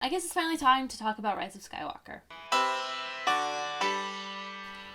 I guess it's finally time to talk about Rise of Skywalker.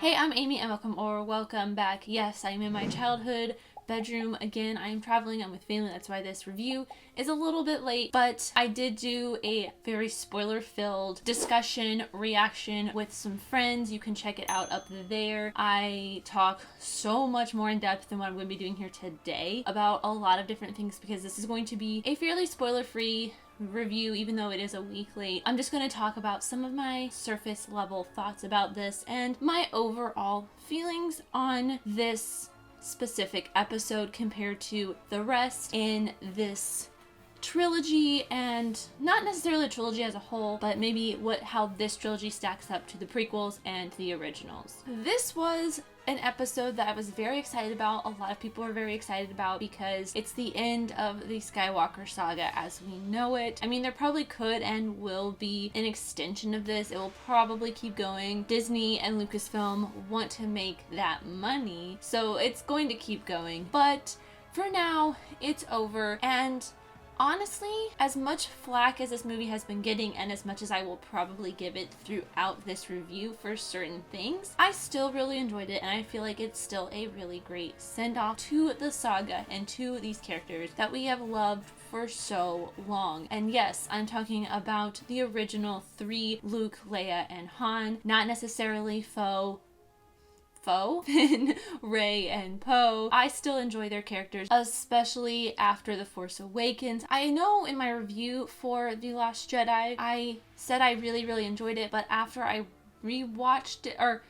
Hey, I'm Amy and welcome back. Yes, I'm in my childhood bedroom again. I am traveling, I'm with family, that's why this review is a little bit late, but I did do a very spoiler-filled discussion, reaction with some friends. You can check it out up there. I talk so much more in depth than what I'm going to be doing here today about a lot of different things because this is going to be a fairly spoiler-free review, even though it is a week late. I'm just going to talk about some of my surface level thoughts about this and my overall feelings on this specific episode compared to the rest in this trilogy, and not necessarily a trilogy as a whole, but maybe how this trilogy stacks up to the prequels and the originals. This was an episode that I was very excited about. A lot of people are very excited about because it's the end of the Skywalker saga as we know it. I mean, there probably could and will be an extension of this. It will probably keep going. Disney and Lucasfilm want to make that money, so it's going to keep going. But for now, it's over, and honestly, as much flack as this movie has been getting and as much as I will probably give it throughout this review for certain things, I still really enjoyed it, and I feel like it's still a really great send-off to the saga and to these characters that we have loved for so long. And yes, I'm talking about the original three: Luke, Leia, and Han, not necessarily Finn, Rey, and Poe. I still enjoy their characters, especially after The Force Awakens. I know in my review for The Last Jedi, I said I really enjoyed it, but after I rewatched it, or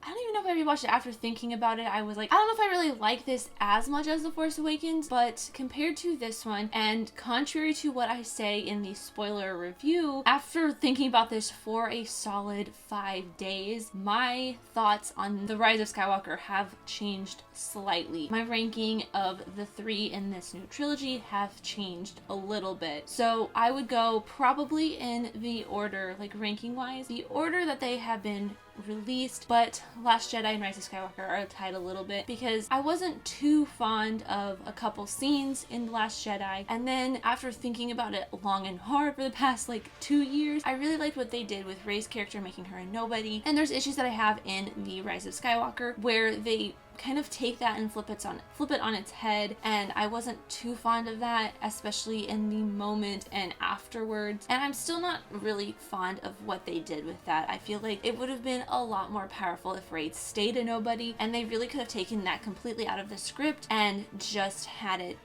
I don't even know if I rewatched it after thinking about it, I was like, I don't know if I really like this as much as The Force Awakens, but compared to this one, and contrary to what I say in the spoiler review, after thinking about this for a solid 5 days, my thoughts on The Rise of Skywalker have changed slightly. My ranking of the three in this new trilogy have changed a little bit. So I would go probably in the order, like ranking wise, the order that they have been released, but Last Jedi and Rise of Skywalker are tied a little bit because I wasn't too fond of a couple scenes in The Last Jedi, and then after thinking about it long and hard for the past 2 years, I really liked what they did with Rey's character, making her a nobody. And there's issues that I have in the Rise of Skywalker where they kind of take that and flip it on its head, and I wasn't too fond of that, especially in the moment and afterwards. And I'm still not really fond of what they did with that. I feel like it would have been a lot more powerful if Rey stayed a nobody, and they really could have taken that completely out of the script and just had it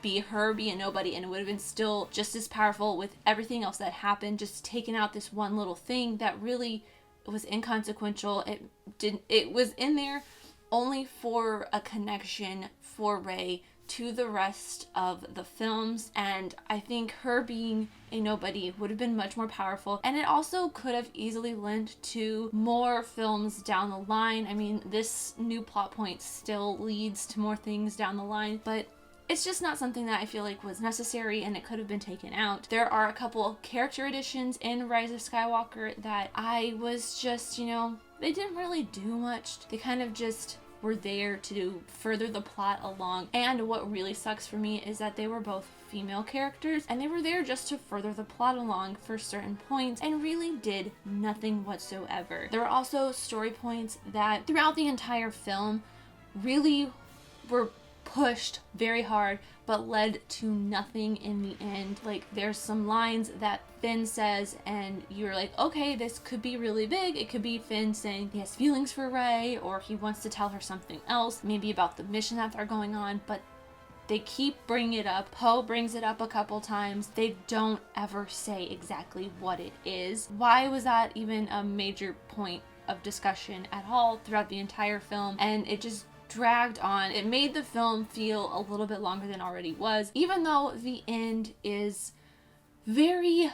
be a nobody, and it would have been still just as powerful with everything else that happened. Just taking out this one little thing that really was inconsequential. It was in there only for a connection for Rey to the rest of the films, and I think her being a nobody would have been much more powerful, and it also could have easily lent to more films down the line. I mean, this new plot point still leads to more things down the line, but it's just not something that I feel like was necessary, and it could have been taken out. There are a couple character additions in Rise of Skywalker that I was just, they didn't really do much. They kind of just were there to further the plot along. And what really sucks for me is that they were both female characters, and they were there just to further the plot along for certain points and really did nothing whatsoever. There were also story points that throughout the entire film really were pushed very hard but led to nothing in the end. Like, there's some lines that Finn says and you're like, okay, this could be really big. It could be Finn saying he has feelings for Rey, or he wants to tell her something else, maybe about the mission that they're going on, but they keep bringing it up. Poe brings it up a couple times. They don't ever say exactly what it is. Why was that even a major point of discussion at all throughout the entire film? And it just dragged on. It made the film feel a little bit longer than it already was, even though the end is very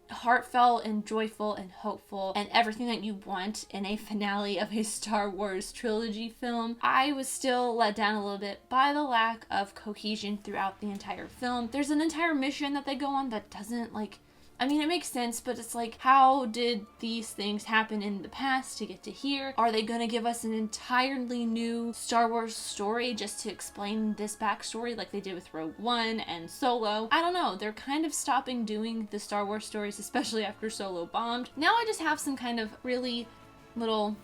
heartfelt and joyful and hopeful and everything that you want in a finale of a Star Wars trilogy film. I was still let down a little bit by the lack of cohesion throughout the entire film. There's an entire mission that they go on that doesn't I mean, it makes sense, but it's like, how did these things happen in the past to get to here? Are they gonna give us an entirely new Star Wars story just to explain this backstory like they did with Rogue One and Solo? I don't know. They're kind of stopping doing the Star Wars stories, especially after Solo bombed. Now I just have some kind of really little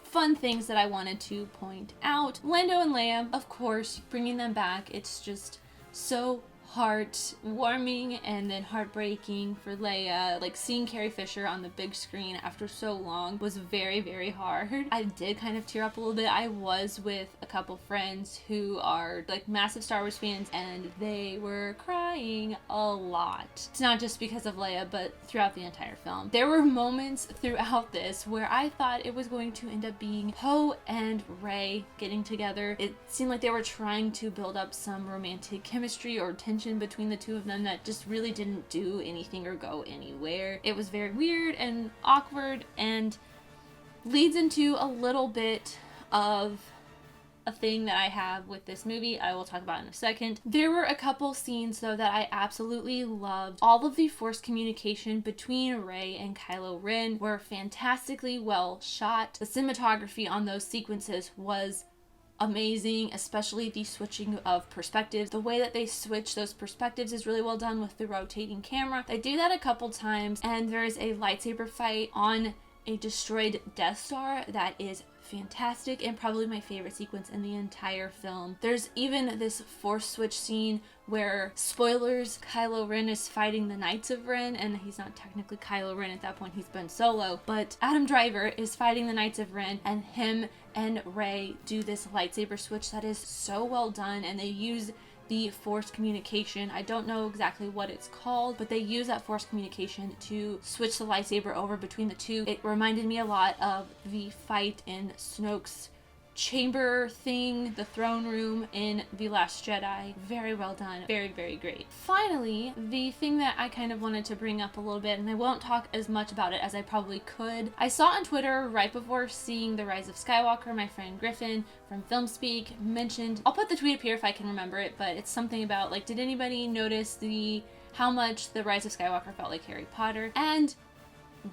fun things that I wanted to point out. Lando and Leia, of course, bringing them back, it's just so heartwarming and then heartbreaking for Leia. Like, seeing Carrie Fisher on the big screen after so long was very, very hard. I did kind of tear up a little bit. I was with a couple friends who are like massive Star Wars fans, and they were crying a lot. It's not just because of Leia, but throughout the entire film. There were moments throughout this where I thought it was going to end up being Poe and Rey getting together. It seemed like they were trying to build up some romantic chemistry or tension between the two of them that just really didn't do anything or go anywhere. It was very weird and awkward, and leads into a little bit of a thing that I have with this movie I will talk about in a second. There were a couple scenes though that I absolutely loved. All of the Force communication between Rey and Kylo Ren were fantastically well shot. The cinematography on those sequences was amazing, especially the switching of perspectives. The way that they switch those perspectives is really well done with the rotating camera. They do that a couple times, and there is a lightsaber fight on a destroyed Death Star that is fantastic and probably my favorite sequence in the entire film. There's even this Force switch scene where, spoilers, Kylo Ren is fighting the Knights of Ren, and he's not technically Kylo Ren at that point, he's Ben Solo, but Adam Driver is fighting the Knights of Ren, and him and Rey do this lightsaber switch that is so well done, and they use the Force communication. I don't know exactly what it's called, but they use that Force communication to switch the lightsaber over between the two. It reminded me a lot of the fight in Snoke's chamber thing, the throne room in The Last Jedi. Very well done. Very, very great. Finally, the thing that I kind of wanted to bring up a little bit, and I won't talk as much about it as I probably could. I saw on Twitter right before seeing The Rise of Skywalker, my friend Griffin from FilmSpeak mentioned, I'll put the tweet up here if I can remember it, but it's something about like, did anybody notice how much The Rise of Skywalker felt like Harry Potter? And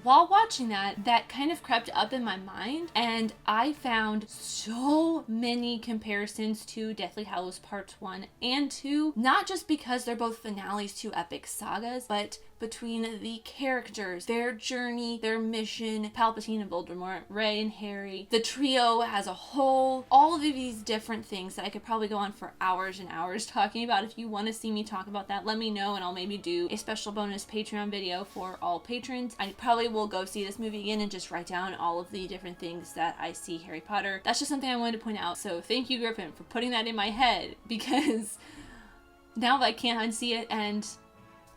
while watching that kind of crept up in my mind, and I found so many comparisons to Deathly Hallows Parts 1 and 2, not just because they're both finales to epic sagas, but between the characters, their journey, their mission, Palpatine and Voldemort, Rey and Harry, the trio as a whole, all of these different things that I could probably go on for hours and hours talking about. If you want to see me talk about that, let me know and I'll maybe do a special bonus Patreon video for all patrons. I probably will go see this movie again and just write down all of the different things that I see Harry Potter. That's just something I wanted to point out. So thank you, Griffin, for putting that in my head, because now I can't unsee it, and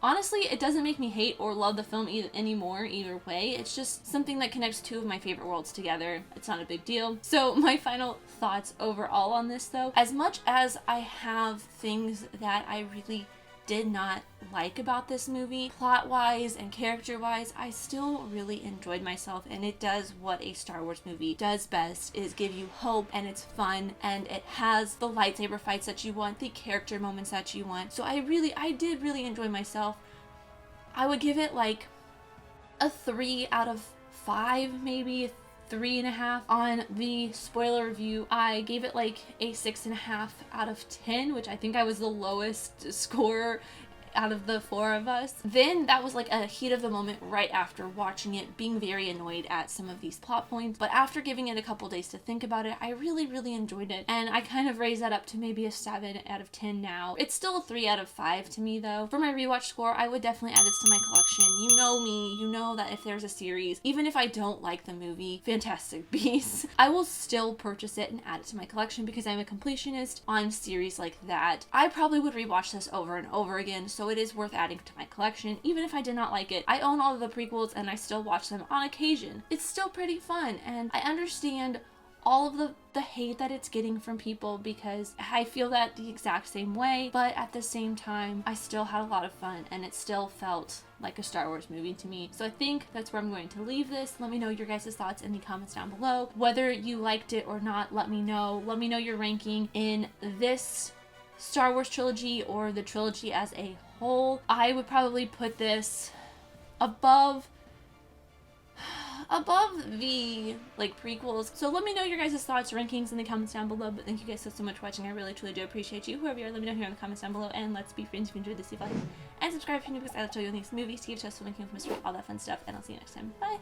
honestly, it doesn't make me hate or love the film anymore either way. It's just something that connects two of my favorite worlds together. It's not a big deal. So my final thoughts overall on this though, as much as I have things that I really did not like about this movie, plot-wise and character-wise, I still really enjoyed myself, and it does what a Star Wars movie does best, is give you hope, and it's fun, and it has the lightsaber fights that you want, the character moments that you want. So I did really enjoy myself. I would give it like a 3 out of 5, maybe 3.5. On the spoiler review, I gave it like a 6.5 out of 10, which I think I was the lowest score out of the 4 of us. Then that was like a heat of the moment right after watching it, being very annoyed at some of these plot points. But after giving it a couple days to think about it, I really, really enjoyed it. And I kind of raised that up to maybe a 7 out of 10 now. It's still a 3 out of 5 to me though. For my rewatch score, I would definitely add this to my collection. You know me, you know that if there's a series, even if I don't like the movie Fantastic Beasts, I will still purchase it and add it to my collection because I'm a completionist on series like that. I probably would rewatch this over and over again, so it is worth adding to my collection, even if I did not like it. I own all of the prequels and I still watch them on occasion. It's still pretty fun, and I understand all of the hate that it's getting from people because I feel that the exact same way, but at the same time, I still had a lot of fun and it still felt like a Star Wars movie to me. So I think that's where I'm going to leave this. Let me know your guys' thoughts in the comments down below. Whether you liked it or not, let me know. Let me know your ranking in this Star Wars trilogy or the trilogy as a whole. I would probably put this above the like prequels. So let me know your guys' thoughts, rankings in the comments down below. But thank you guys so much for watching. I really truly do appreciate you. Whoever you are, let me know here in the comments down below. And let's be friends if you enjoyed this video. And subscribe if you're new, because I will tell you these movies, TV shows, linking with mystery, all that fun stuff. And I'll see you next time. Bye.